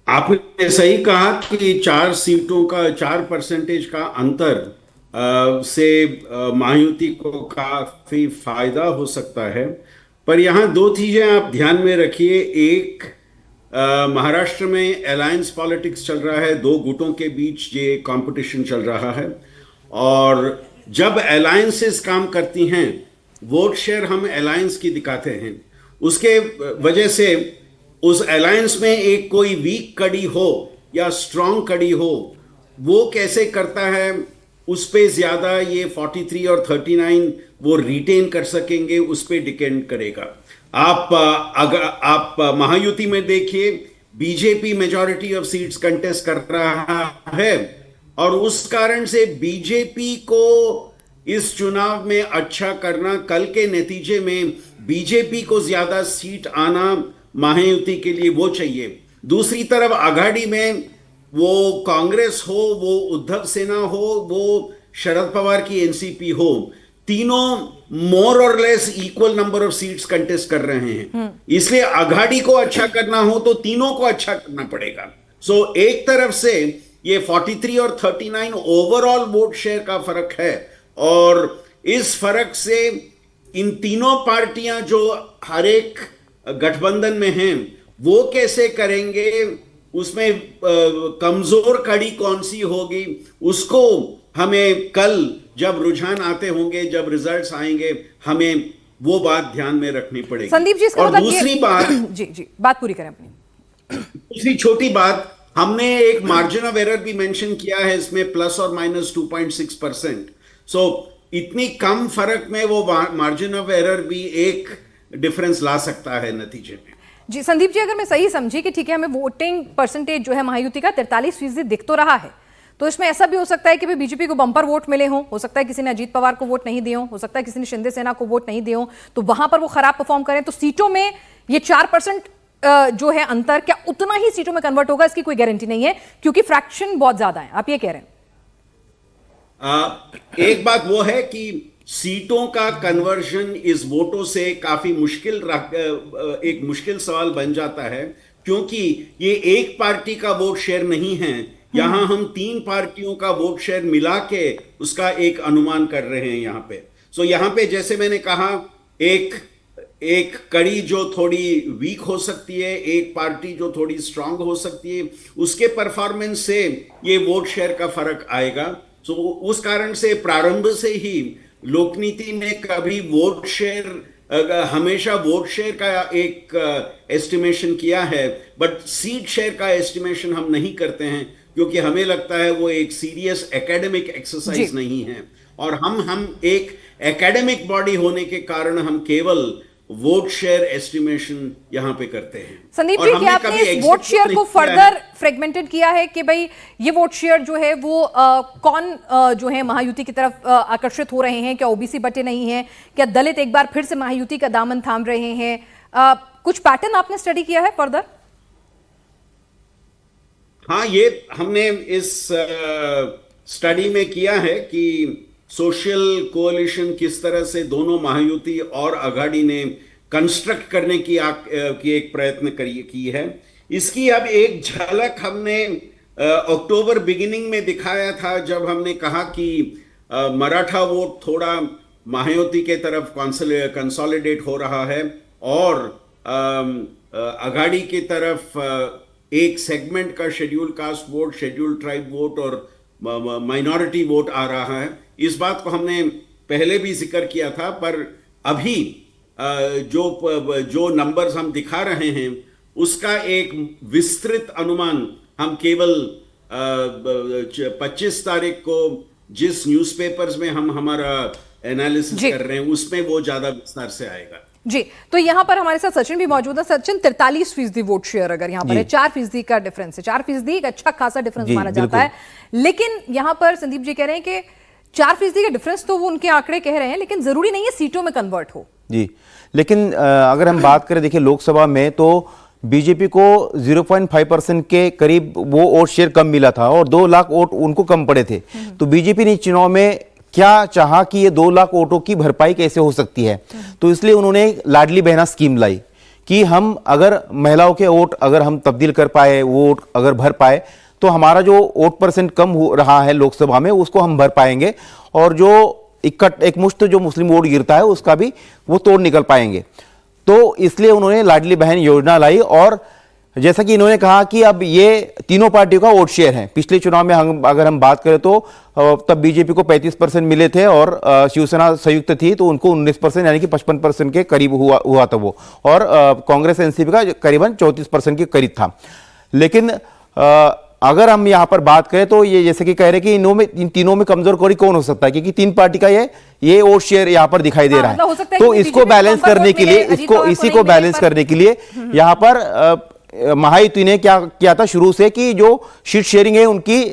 आपने सही कहा कि 4 सीटों का 4% का अंतर से महायुति को काफी फायदा हो सकता है, पर यहाँ 2 चीजें आप ध्यान में रखिए। एक, महाराष्ट्र में अलायंस पॉलिटिक्स चल रहा है, दो गुटों के बीच ये कंपटीशन चल रहा है। और जब अलायंसेस काम करती हैं, वोट शेयर हम अलायंस की दिखाते हैं, उसके वजह से उस अलायंस में एक कोई वीक कड़ी हो या स्ट्रांग कड़ी हो, वो कैसे करता है, उस पे ज्यादा ये 43 और 39 वो रिटेन कर सकेंगे, उस पे डिपेंड करेगा। आप महायुति में देखिए, BJP majority of seats contest कर रहा है और उस कारण से बीजेपी को इस चुनाव में अच्छा करना, कल के नतीजे में बीजेपी को ज्यादा सीट आना महायुति के लिए वो चाहिए। दूसरी तरफ आघाड़ी में वो कांग्रेस हो, वो उद्धव सेना हो, वो शरद पवार की एनसीपी हो, तीनों मोर और less equal number of seats contest कर रहे हैं। इसलिए आघाड़ी को अच्छा करना हो तो तीनों को अच्छा करना पड़ेगा। सो एक तरफ से ये 43 और 39 ओवरऑल वोट शेयर का फर्क है और इस फर्क से इन तीनों पार्टियां जो हर एक गठबंधन में हैं वो कैसे करेंगे, उसमें कमजोर कड़ी कौन सी होगी, उसको हमें कल जब रुझान आते होंगे, जब रिजल्ट्स आएंगे, हमें वो बात ध्यान में रखनी पड़ेगी। संदीप जी, इसका और मतलब दूसरी बात जी बात पूरी करें अपनी। दूसरी छोटी बात, हमने एक मार्जिन ऑफ एरर भी मेंशन किया है इसमें, प्लस और माइनस 2.6%। सो इतनी कम फर्क में वो मार्जिन ऑफ एरर भी एक डिफरेंस ला सकता है नतीजे में। जी संदीप जी, अगर मैं सही समझी कि ठीक है, हमें वोटिंग परसेंटेज जो है महायुति का 43% दिख तो रहा है, तो इसमें ऐसा भी हो सकता है कि भाई बीजेपी को बंपर वोट मिले हों, हो सकता है किसी ने अजीत पवार को वोट नहीं दिए हो सकता है किसी ने शिंदे सेना को वोट नहीं दिए हो, तो वहां पर वो खराब परफॉर्म करें, तो सीटों में ये 4% जो है अंतर, क्या उतना ही सीटों में कन्वर्ट होगा, इसकी कोई गारंटी नहीं है क्योंकि फ्रैक्शन बहुत ज्यादा है, आप ये कह रहे हैं? एक बात वो है कि सीटों का कन्वर्जन इस वोटों से काफी एक मुश्किल सवाल बन जाता है, क्योंकि ये एक पार्टी का वोट शेयर नहीं है, यहां हम तीन पार्टियों का वोट शेयर मिला के उसका एक अनुमान कर रहे हैं यहां पे। सो यहां पे जैसे मैंने कहा, एक कड़ी जो थोड़ी वीक हो सकती है, एक पार्टी जो थोड़ी स्ट्रांग हो सकती है, उसके परफॉर्मेंस से ये वोट शेयर का फर्क आएगा। सो उस कारण से प्रारंभ से ही लोकनीति ने कभी वोट शेयर, हमेशा वोट शेयर का एक एस्टिमेशन किया है, बट सीट शेयर का एस्टिमेशन हम नहीं करते हैं, क्योंकि हमें लगता है वो एक सीरियस एकेडमिक एक्सरसाइज नहीं है, और हम एक एकेडमिक बॉडी होने के कारण हम केवल वोट शेयर एस्टिमेशन यहां पे करते हैं। संदीप जी, क्या आपने इस वोट शेयर को फर्दर फ्रेगमेंटेड किया है कि भाई ये वोट शेयर जो है वो कौन जो है महायुति की तरफ आकर्षित हो रहे हैं? क्या ओबीसी बटे नहीं है? क्या दलित एक बार फिर से महायुति का दामन थाम रहे हैं? कुछ पैटर्न आपने स्टडी किया है फर्दर? हाँ, ये हमने इस स्टडी में किया है कि सोशल कोalition किस तरह से दोनों महायुति और आघाड़ी ने कंस्ट्रक्ट करने की एक प्रयत्न की है। इसकी अब एक झलक हमने अक्टूबर बिगिनिंग में दिखाया था, जब हमने कहा कि मराठा वोट थोड़ा महायुति के तरफ कंसोलिडेट हो रहा है और आघाड़ी की तरफ एक सेगमेंट का schedule caste vote, schedule tribe vote और माइनॉरिटी वोट आ रहा है। इस बात को हमने पहले भी जिक्र किया था, पर अभी जो नंबर्स हम दिखा रहे हैं उसका एक विस्तृत अनुमान हम केवल 25 तारीख को जिस न्यूज़पेपर्स में हम हमारा एनालिसिस कर रहे हैं उसमें वो ज्यादा विस्तार से आएगा। जी, तो यहां पर हमारे साथ सचिन भी मौजूद है। सचिन, 43% वोट शेयर अगर यहां पर है, 4% का डिफरेंस है, 4% एक अच्छा खासा डिफरेंस माना जाता है, लेकिन यहां पर संदीप जी कह रहे हैं कि 4% का डिफरेंस तो वो उनके आंकड़े कह रहे हैं, लेकिन जरूरी नहीं है सीटों में कन्वर्ट हो। जी, लेकिन अगर हम बात करें, देखिए लोकसभा में तो बीजेपी को 0.5% के करीब वो वोट शेयर कम मिला था और 2 लाख वोट उनको कम पड़े थे। तो बीजेपी ने चुनाव में क्या चाहा कि ये 2 लाख वोटों की भरपाई कैसे हो सकती है, तो इसलिए उन्होंने लाडली बहना स्कीम लाई कि हम अगर महिलाओं के वोट अगर हम तब्दील कर पाए, वोट अगर भर पाए, तो हमारा जो वोट परसेंट कम हो रहा है लोकसभा में उसको हम भर पाएंगे और जो एक मुश्त जो मुस्लिम वोट गिरता है उसका भी वो तोड़ निकल पाएंगे। तो इसलिए उन्होंने लाडली बहन योजना लाई और जैसा कि इन्होंने कहा कि अब ये तीनों पार्टियों का वोट शेयर है। पिछले चुनाव में अगर हम बात करें तो तब बीजेपी को 35% मिले थे और शिवसेना संयुक्त थी तो उनको 19% यानी कि 55% के करीब हुआ था वो, और कांग्रेस एनसीपी का करीबन 34% के करीब था। लेकिन अगर हम यहाँ पर बात करें तो ये जैसे कि कह रहे कि इन तीनों में कमजोर कोई कौन हो सकता है, क्योंकि तीन पार्टी का ये वोट शेयर यहाँ पर दिखाई दे रहा है। मतलब तो इसको बैलेंस करने के लिए, इसी को बैलेंस करने के लिए यहाँ पर महायुति ने क्या किया था शुरू से कि जो सीट शेयरिंग है उनकी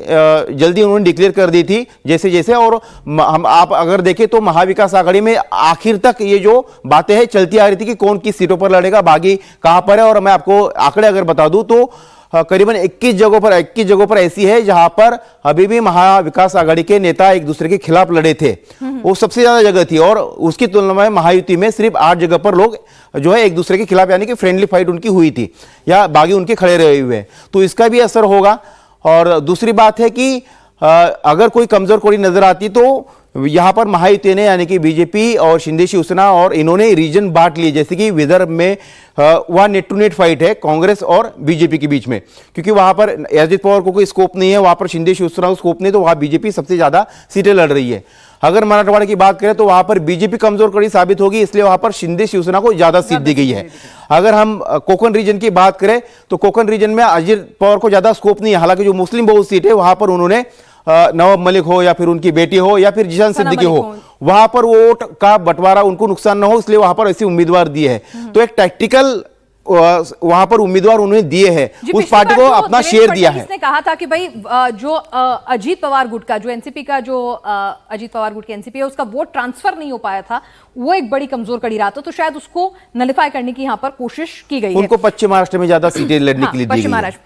जल्दी उन्होंने डिक्लेयर कर दी थी जैसे जैसे, और हम आप अगर देखें तो महाविकास आघाड़ी में आखिर तक ये जो बातें हैं चलती आ रही थी कि कौन किस सीटों पर लड़ेगा, बागी कहां पर है। और मैं आपको आंकड़े अगर बता दूं तो करीबन 21 जगहों पर ऐसी है जहां पर अभी भी महाविकास आघाड़ी के नेता एक दूसरे के खिलाफ लड़े थे, वो सबसे ज्यादा जगह थी। और उसकी तुलना में महायुति में सिर्फ 8 जगह पर लोग जो है एक दूसरे के खिलाफ यानी कि फ्रेंडली फाइट उनकी हुई थी या बागी उनके खड़े रहे हुए हैं, तो इसका भी असर होगा। और दूसरी बात है कि अगर कोई कमजोर कोई नजर आती तो यहां पर महायुति ने यानी कि बीजेपी और शिंदे शिवसेना और इन्होंने रीजन बांट लिए, जैसे कि विदर्भ में वहां नेट टू नेट फाइट है कांग्रेस और बीजेपी के बीच में, क्योंकि वहां पर अजित पवार को कोई स्कोप नहीं है, वहां पर शिंदे शिवसेना को स्कोप नहीं, तो वहां बीजेपी सबसे ज्यादा सीटें लड़ रही है। अगर मराठवाड़ा की बात करें तो वहां पर बीजेपी कमजोर कड़ी साबित होगी, इसलिए वहां पर शिंदे शिवसेना को ज्यादा सीट दी गई है। अगर हम कोकण रीजन की बात करें तो कोकण रीजन में अजित पवार को ज्यादा स्कोप नहीं है, हालांकि जो मुस्लिम बहु सीट है वहां पर उन्होंने नवाब मलिक हो या फिर उनकी बेटी हो या फिर जिशान सिद्दीकी हो, वहां पर वोट का बंटवारा उनको नुकसान न हो इसलिए वहां पर ऐसे उम्मीदवार दिए हैं। तो एक टैक्टिकल वहां पर उम्मीदवार उन्होंने दिए हैं, उस पार्टी को अपना शेयर दिया है। इसने कहा था कि भाई जो अजीत पवार गुट का जो एनसीपी का जो अजीत पवार गुट की एनसीपी है उसका वोट ट्रांसफर नहीं हो पाया था, वो एक बड़ी कमजोर कड़ी रहा था, तो शायद उसको नलिफाई करने की यहाँ पर कोशिश की गई है। उनको पश्चिम महाराष्ट्र में ज्यादा सीटें लड़ने के लिए दी पश्चिम महाराष्ट्र।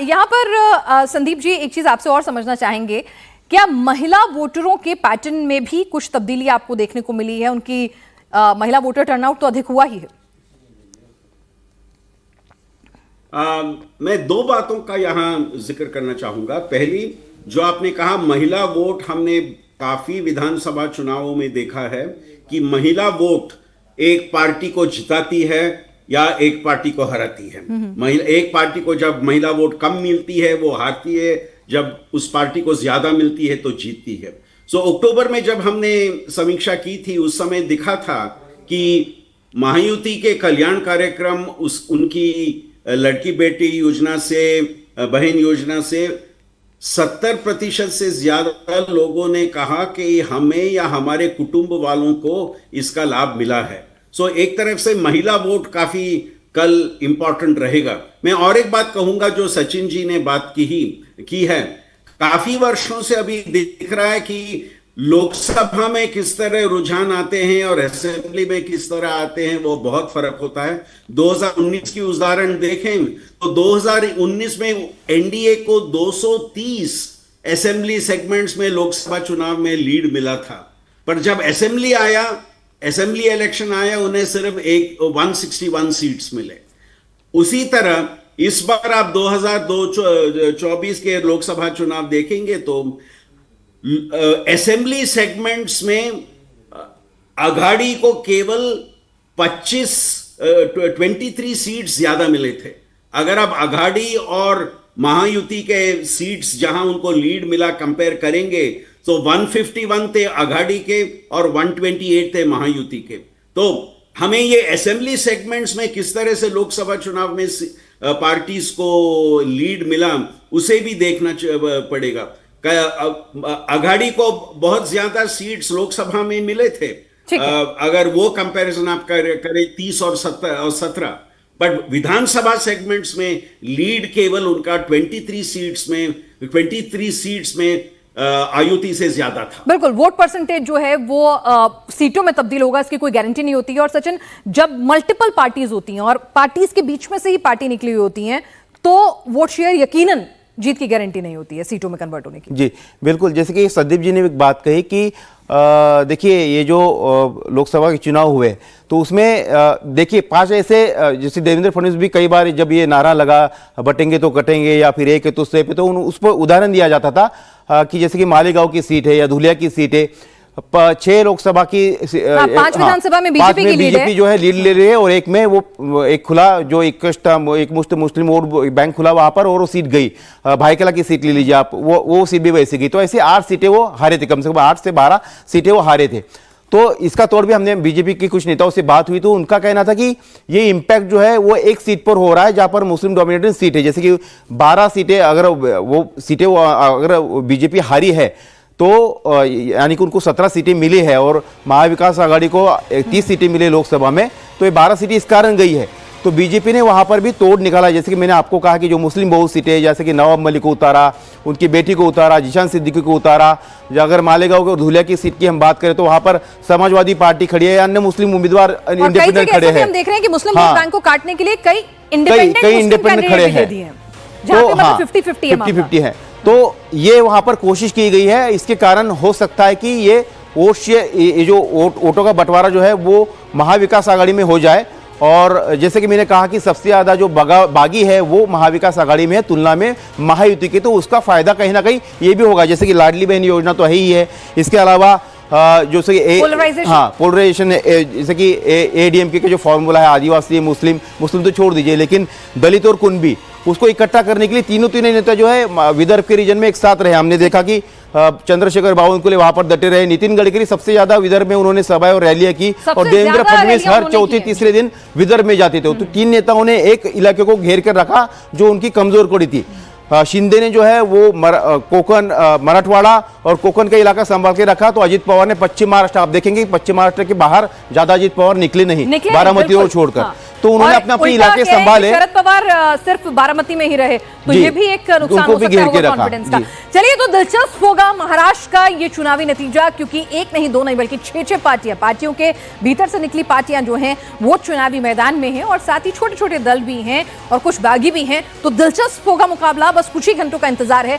यहाँ पर संदीप जी एक चीज आपसे और समझना चाहेंगे, क्या महिला वोटरों के पैटर्न में भी कुछ तब्दीली आपको देखने को मिली है? उनकी महिला वोटर टर्नआउट तो अधिक हुआ ही है। मैं दो बातों का यहां जिक्र करना चाहूंगा। पहली, जो आपने कहा महिला वोट, हमने काफी विधानसभा चुनावों में देखा है कि महिला वोट एक पार्टी को जिताती है या एक पार्टी को हराती है। महिला एक पार्टी को जब महिला वोट कम मिलती है वो हारती है, जब उस पार्टी को ज्यादा मिलती है तो जीतती है। सो अक्टूबर में जब हमने समीक्षा की थी उस समय दिखा था कि महायुति के कल्याण कार्यक्रम उनकी लड़की बेटी योजना से, बहन योजना से 70% से ज्यादा लोगों ने कहा कि हमें या हमारे कुटुंब वालों को इसका लाभ मिला है। सो एक तरफ से महिला वोट काफी कल इंपॉर्टेंट रहेगा। मैं और एक बात कहूंगा जो सचिन जी ने बात की है, काफी वर्षों से अभी दिख रहा है कि लोकसभा में किस तरह रुझान आते हैं और असेंबली में किस तरह आते हैं, वो बहुत फर्क होता है। 2019 की उदाहरण देखें तो 2019 में एनडीए को 230 असेंबली सेगमेंट्स में लोकसभा चुनाव में लीड मिला था, पर जब असेंबली इलेक्शन आया उन्हें सिर्फ 161 सीट्स मिले। उसी तरह इस बार आप 2024 के लोकसभा चुनाव देखेंगे तो असेंबली सेगमेंट्स में आघाड़ी को केवल 23 सीट्स ज्यादा मिले थे। अगर आप आघाड़ी और महायुति के सीट्स जहां उनको लीड मिला कंपेयर करेंगे तो 151 थे आघाड़ी के और 128 थे महायुति के। तो हमें ये असेंबली सेगमेंट्स में किस तरह से लोकसभा चुनाव में पार्टीज को लीड मिला उसे भी देखना पड़ेगा। आघाड़ी को बहुत ज्यादा सीट्स लोकसभा में मिले थे, अगर वो कंपैरिजन आप करें 30 और 17, बट विधानसभा सेगमेंट्स में लीड केवल उनका 23 सीट्स में आयुति से ज्यादा था। बिल्कुल, वोट परसेंटेज जो है वो सीटों में तब्दील होगा इसकी कोई गारंटी नहीं होती है। और सचिन, जब मल्टीपल पार्टीज होती हैं और पार्टीज के बीच में से ही पार्टी निकली हुई होती हैं तो वोट शेयर यकीनन जीत की गारंटी नहीं होती है सीटों में कन्वर्ट होने की। जी बिल्कुल, जैसे कि संदीप जी ने एक बात कही कि देखिए ये जो लोकसभा के चुनाव हुए तो उसमें देखिए 5 ऐसे, जैसे देवेंद्र फडणवीस भी कई बार जब ये नारा लगा बटेंगे तो कटेंगे या फिर एक है तो उससे पे, तो उस पर उदाहरण दिया जाता था कि जैसे कि मालेगांव की सीट है या धुलिया की सीट है, 6 लोकसभा की 5 विधानसभा में बीजेपी की लीड है। बीजेपी जो है लीड ले रही है, और एक में वो एक खुला जो एक मुश्त मुस्लिम वोट बैंक खुला वहां पर, और वो सीट गई। भाईकला की सीट ले लीजिए आप, वो सीट भी वैसे गई। तो ऐसे 8 सीटें वो हारे थे, कम से कम 8 से 12 सीटें वो हारे थे। तो इसका तौर भी हमने बीजेपी के कुछ नेताओं से बात हुई तो उनका कहना था कि ये इंपैक्ट जो है वो एक सीट पर हो रहा है जहां पर मुस्लिम डोमिनेटेड सीट है। जैसे कि 12 सीटें अगर अगर बीजेपी हारी है तो यानी कि उनको 17 सीटें मिली है, और महाविकास आघाड़ी को 30 सीटें मिली लोकसभा में, तो ये 12 सीटें इस कारण गई है। तो बीजेपी ने वहां पर भी तोड़ निकाला। जैसे कि मैंने आपको कहा कि जो मुस्लिम बहु सीटें, जैसे कि नवाब मलिक को उतारा, उनकी बेटी को उतारा, जीशान सिद्दीकी को उतारा। अगर मालेगांव और धुलिया की सीट की हम बात करें तो वहां पर समाजवादी पार्टी खड़ी है, अन्य मुस्लिम उम्मीदवार इंडिपेंडेंट खड़े हैं। हम देख रहे हैं कि मुस्लिम वोट बैंक को काटने के लिए कई इंडिपेंडेंट खड़े हैं, तो 50-50 है। तो ये वहां पर कोशिश की गई है। इसके कारण हो सकता है कि ये जो वोटों का बंटवारा जो है वो महाविकास आघाड़ी में हो जाए। और जैसे कि मैंने कहा कि सबसे ज्यादा जो बागी है वो महाविकास आघाड़ी में है तुलना में महायुति के, तो उसका फायदा कहीं ना कहीं ये भी होगा। जैसे कि लाडली बहन योजना तो है ही है, इसके अलावा जो पोलराइजेशन, जैसे कि एडीएमके के जो फॉर्मूला है आदिवासी मुस्लिम तो छोड़ दीजिए, लेकिन दलित और कुनबी उसको इकट्ठा करने के लिए तीनों नेता जो है विदर्भ के रीजन में एक साथ रहे। हमने देखा कि चंद्रशेखर बावनकुले वहां पर डटे रहे, नितिन गडकरी सबसे ज्यादा विदर्भ में उन्होंने सभाएं और रैलियां की, और देवेंद्र फडणवीस हर चौथे तीसरे दिन विदर्भ में जाते थे। तो 3 नेताओं ने एक इलाके को घेर कर रखा जो उनकी कमजोर कड़ी थी। शिंदे ने जो है वो कोकण, मराठवाड़ा और कोकण का इलाका संभाल के रखा। तो अजित पवार ने पश्चिम महाराष्ट्र, आप देखेंगे कि पश्चिम महाराष्ट्र के बाहर ज्यादा अजित पवार निकले नहीं, बारामती और छोड़कर। हाँ। तो उन्होंने अपने इलाके संभाले। शरद पवार सिर्फ बारामती में ही रहे, तो ये भी एक नुकसान हो सकता है कॉन्फिडेंस का। चलिए, तो दिलचस्प होगा महाराष्ट्र का ये चुनावी नतीजा, क्योंकि एक नहीं, दो नहीं, बल्कि 6 पार्टियों के भीतर से निकली पार्टियां जो हैं वो चुनावी मैदान में हैं, और साथ ही छोटे छोटे दल भी हैं और कुछ बागी भी हैं। तो दिलचस्प होगा मुकाबला, बस कुछ ही घंटों का इंतजार है।